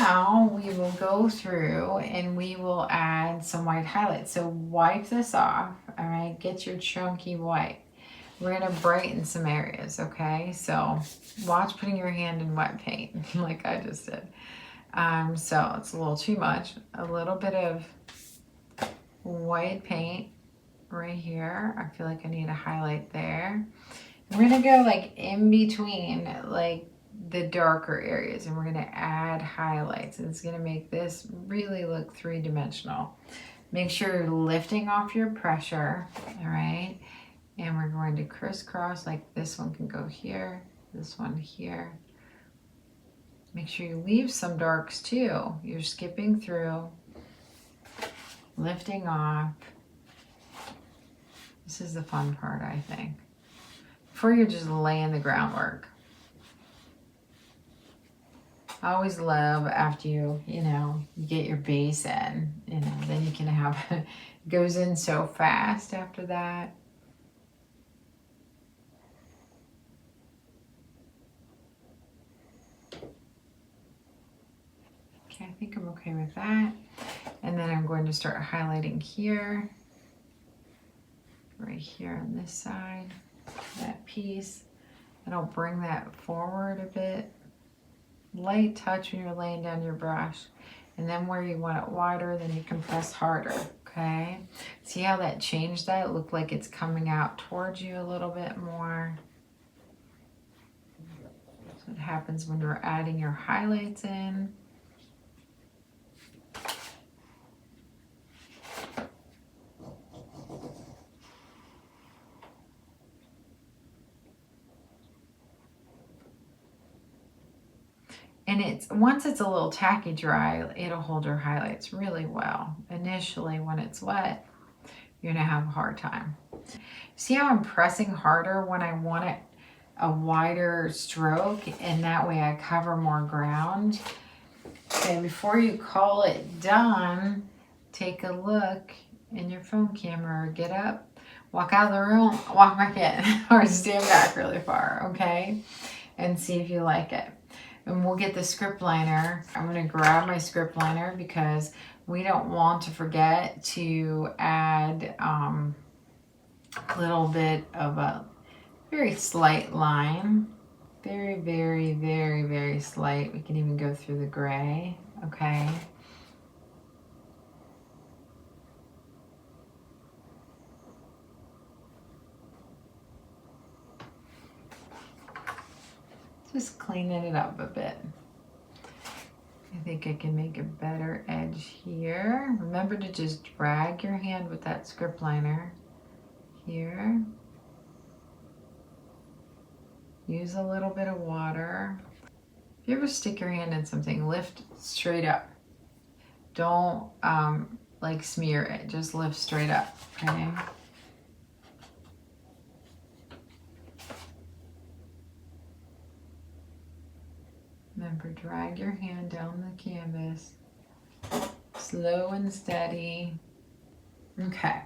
now we will go through and we will add some white highlights. So wipe this off, all right? Get your chunky white. We're gonna brighten some areas, okay? So watch putting your hand in wet paint like I just did. So it's a little too much. A little bit of white paint right here. I feel like I need a highlight there. We're gonna go like in between like the darker areas, and we're gonna add highlights. And it's gonna make this really look three-dimensional. Make sure you're lifting off your pressure, all right? And we're going to crisscross, like this one can go here, this one here. Make sure you leave some darks too. You're skipping through, lifting off. This is the fun part, I think. Before you're just laying the groundwork. I always love after you get your base in, then you can have, it goes in so fast after that. Okay, I think I'm okay with that. And then I'm going to start highlighting here, right here on this side, that piece. And I'll bring that forward a bit. Light touch when you're laying down your brush. And then where you want it wider, then you can press harder, okay? See how that changed that? It looked like it's coming out towards you a little bit more. So it happens when you're adding your highlights in. And once it's a little tacky dry, it'll hold your highlights really well. Initially, when it's wet, you're gonna have a hard time. See how I'm pressing harder when I want it a wider stroke, and that way I cover more ground. Okay, before you call it done, take a look in your phone camera, or get up, walk out of the room, walk back in, or stand back really far, okay? And see if you like it. And we'll get the script liner. I'm gonna grab my script liner because we don't want to forget to add a little bit of a very slight line. Very, very, very, very slight. We can even go through the gray, okay? Just cleaning it up a bit. I think I can make a better edge here. Remember to just drag your hand with that script liner here. Use a little bit of water. If you ever stick your hand in something, lift straight up. Don't like smear it, just lift straight up, okay? Remember, drag your hand down the canvas, slow and steady. Okay,